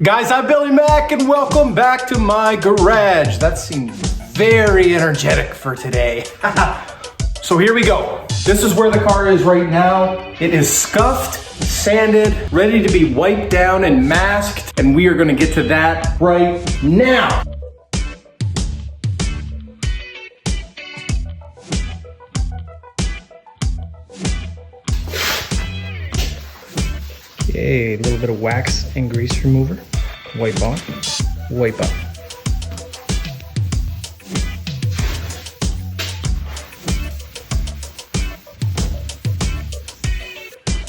Guys, I'm Billy Mack and welcome back to my garage. That seemed very energetic for today. So here we go. This is where the car is right now. It is scuffed, sanded, ready to be wiped down and masked, and we are gonna get to that right now. Okay, a little bit of wax and grease remover. Wipe on, wipe up.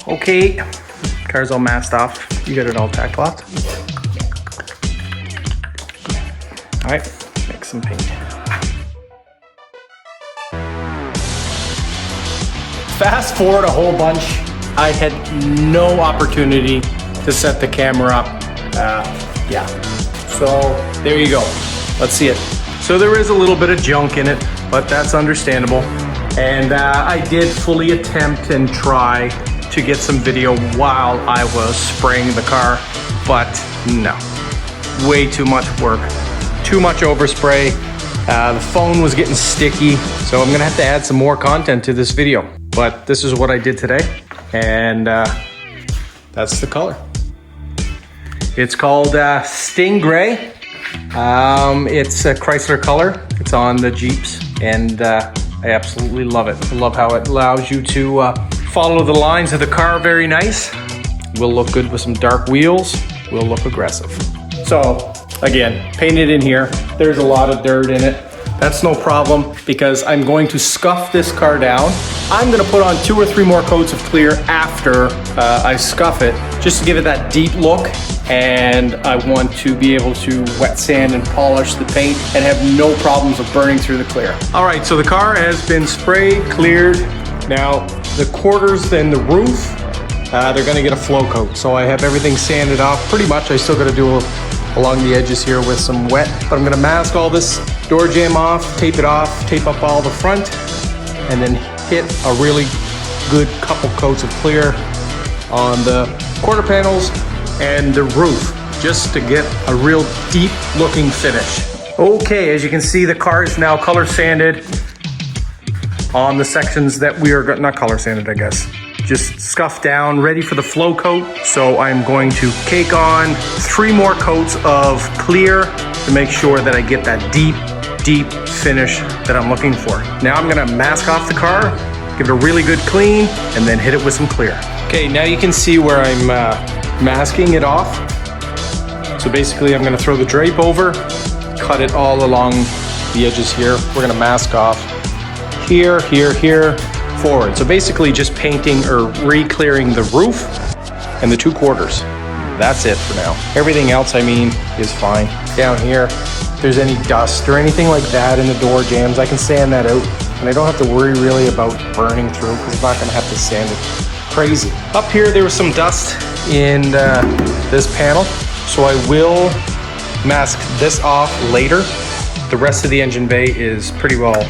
Okay, car's all masked off. You got it all tack locked. All right, mix some paint. Fast forward a whole bunch. I had no opportunity to set the camera up. Yeah, so there you go. Let's see it. So there is a little bit of junk in it, but that's understandable. And I did fully attempt and try to get some video while I was spraying the car, but no, way too much work, too much overspray. The phone was getting sticky, so I'm gonna have to add some more content to this video. But this is what I did today, and that's the color. It's called Stingray. It's a Chrysler color. It's on the Jeeps, and I absolutely love it. I love how it allows you to follow the lines of the car very nice. Will look good with some dark wheels. Will look aggressive. So again, painted in here. There's a lot of dirt in it. That's no problem because I'm going to scuff this car down. I'm gonna put on 2 or 3 more coats of clear after I scuff it, just to give it that deep look. And I want to be able to wet sand and polish the paint and have no problems of burning through the clear. All right, so the car has been sprayed, cleared. Now the quarters and the roof, they're gonna get a flow coat. So I have everything sanded off pretty much. I still gotta do along the edges here with some wet, but I'm gonna mask all this door jamb off, tape it off, tape up all the front, and then hit a really good couple coats of clear on the quarter panels and the roof, just to get a real deep looking finish. Okay, as you can see, the car is now color sanded on the sections that we are, not color sanded, I guess, just scuffed down, ready for the flow coat. So I'm going to cake on 3 more coats of clear to make sure that I get that deep finish that I'm looking for. Now I'm gonna mask off the car, give it a really good clean, and then hit it with some clear. Okay, now you can see where I'm masking it off. So basically I'm gonna throw the drape over, cut it all along the edges here. We're gonna mask off here, forward. So basically just painting or re-clearing the roof and the 2 quarters. That's it for now. Everything else, I mean, is fine. Down here, if there's any dust or anything like that in the door jambs, I can sand that out. And I don't have to worry really about burning through because I'm not gonna have to sand it crazy. Up here, there was some dust in this panel. So I will mask this off later. The rest of the engine bay is pretty well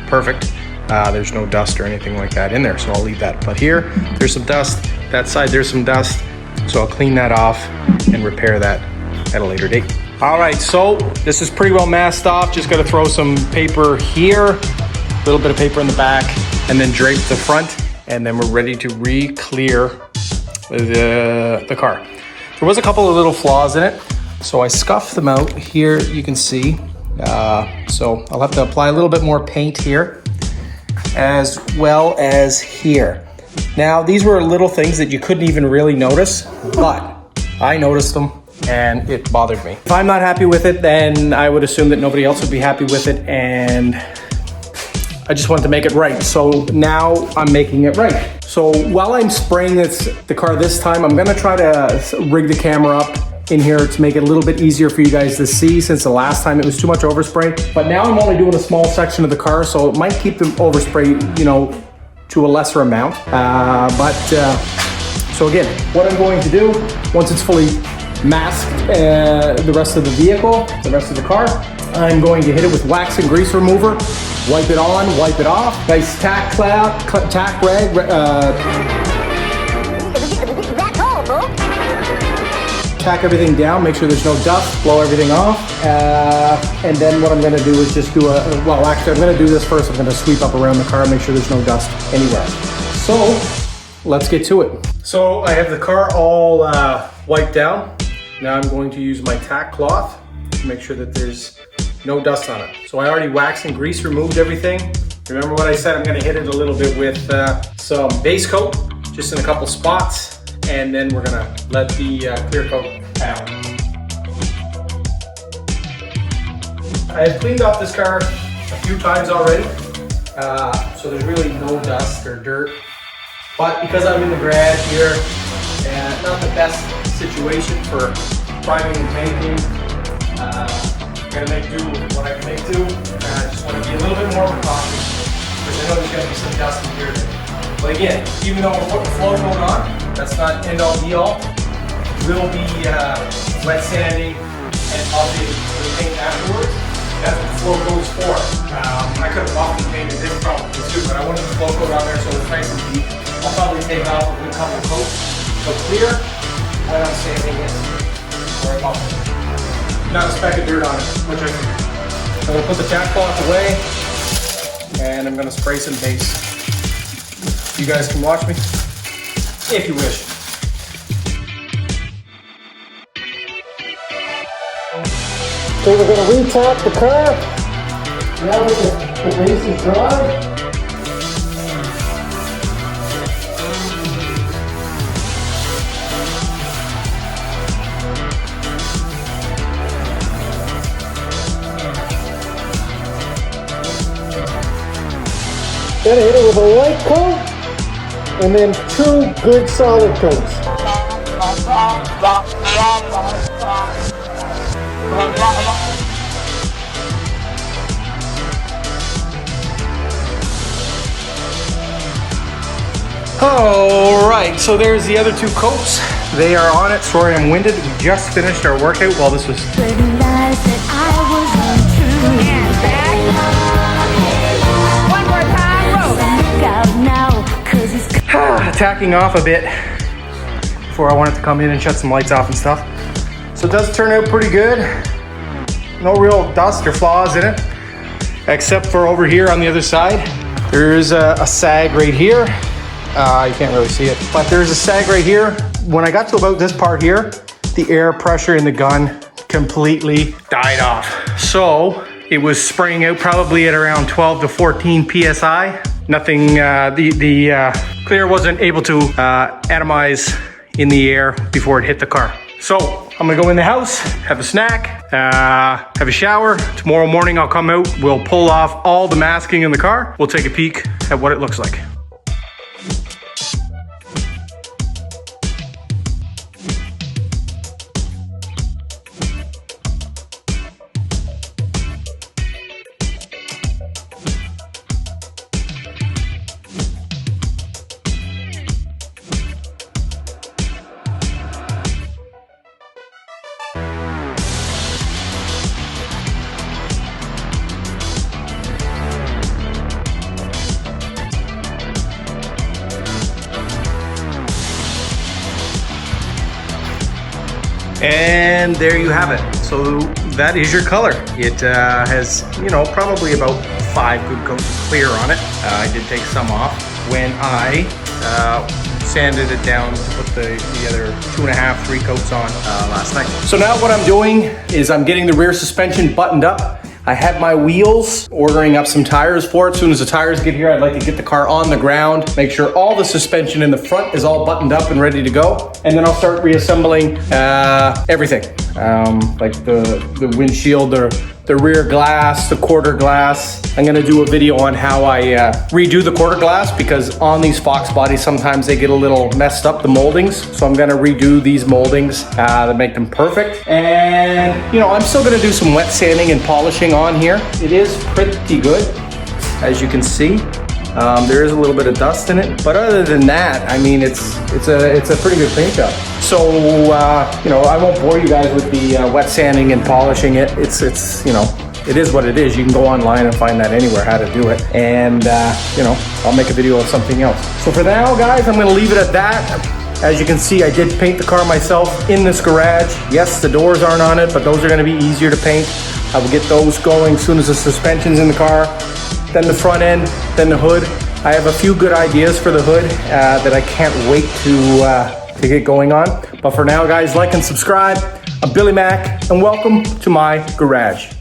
perfect. There's no dust or anything like that in there, so I'll leave that. But here, there's some dust. That side, there's some dust. So I'll clean that off and repair that at a later date. All right, so this is pretty well masked off. Just gotta throw some paper here, a little bit of paper in the back, and then drape the front, and then we're ready to re-clear the car. There was a couple of little flaws in it, so I scuffed them out. Here you can see. So I'll have to apply a little bit more paint here, as well as here. Now, these were little things that you couldn't even really notice, but I noticed them and it bothered me. If I'm not happy with it, then I would assume that nobody else would be happy with it, and I just wanted to make it right. So now I'm making it right. So while I'm spraying the car this time, I'm gonna try to rig the camera up in here to make it a little bit easier for you guys to see, since the last time it was too much overspray. But now I'm only doing a small section of the car, so it might keep the overspray, you know, to a lesser amount. So again, what I'm going to do, once it's fully masked the rest of the vehicle, the rest of the car, I'm going to hit it with wax and grease remover, wipe it on, wipe it off, nice tack rag, tack everything down, make sure there's no dust, blow everything off. And then what I'm gonna do is just do well, actually I'm gonna do this first. I'm gonna sweep up around the car, make sure there's no dust anywhere. So let's get to it. So I have the car all wiped down. Now I'm going to use my tack cloth to make sure that there's no dust on it. So I already waxed and grease removed everything. Remember what I said, I'm gonna hit it a little bit with some base coat, just in a couple spots, and then we're gonna let the clear coat out. I have cleaned off this car a few times already, so there's really no dust or dirt. But because I'm in the garage here, and not the best situation for priming and painting, I'm gonna make do with what I can make do. I just want to be a little bit more cautious because I know there's gonna be some dust in here. But again, even though we're putting flow coat on, that's not end all be all. We'll be wet sanding and updating the paint afterwards. That's what the flow coat is for. I could have often painted this probably too, but I wanted the flow coat on there so it's nice and deep. I'll probably take off a good couple coats. So clear, when I'm sanding it, or about not a speck of dirt on it, which I can. I'm gonna put the tack cloth away and I'm gonna spray some base. You guys can watch me if you wish. So we're gonna re-tack the car. Now that the base is dry. Then hit it with a light coat, and then 2 good solid coats. All right, so there's the other 2 coats. They are on it. Sorry, I'm winded. We just finished our workout while this was. Tacking off a bit before I wanted to come in and shut some lights off and stuff. So it does turn out pretty good. No real dust or flaws in it, except for over here on the other side. There's a sag right here. You can't really see it, but there's a sag right here. When I got to about this part here, the air pressure in the gun completely died off. So it was spraying out probably at around 12 to 14 PSI. Nothing, the clear wasn't able to atomize in the air before it hit the car. So I'm gonna go in the house, have a snack, have a shower. Tomorrow morning I'll come out, we'll pull off all the masking in the car. We'll take a peek at what it looks like. And there you have it. So that is your color. It has, you know, probably about 5 good coats of clear on it. I did take some off when I sanded it down to put the other 2.5, 3 coats on last night. So now what I'm doing is I'm getting the rear suspension buttoned up. I had my wheels, ordering up some tires for it. As soon as the tires get here, I'd like to get the car on the ground, make sure all the suspension in the front is all buttoned up and ready to go. And then I'll start reassembling everything. Like the windshield, the rear glass, the quarter glass. I'm gonna do a video on how I redo the quarter glass because on these Fox bodies, sometimes they get a little messed up, the moldings. So I'm gonna redo these moldings to make them perfect. And you know, I'm still gonna do some wet sanding and polishing on here. It is pretty good, as you can see. There is a little bit of dust in it, but other than that, I mean, it's a pretty good paint job. So you know, I won't bore you guys with the wet sanding and polishing it. It's you know, it is what it is. You can go online and find that anywhere how to do it. And you know, I'll make a video of something else. So for now, guys, I'm gonna leave it at that. As you can see, I did paint the car myself in this garage. Yes, the doors aren't on it, but those are gonna be easier to paint. I will get those going as soon as the suspension's in the car, then the front end, then the hood. I have a few good ideas for the hood that I can't wait to get going on. But for now, guys, like and subscribe. I'm Billy Mack, and welcome to my garage.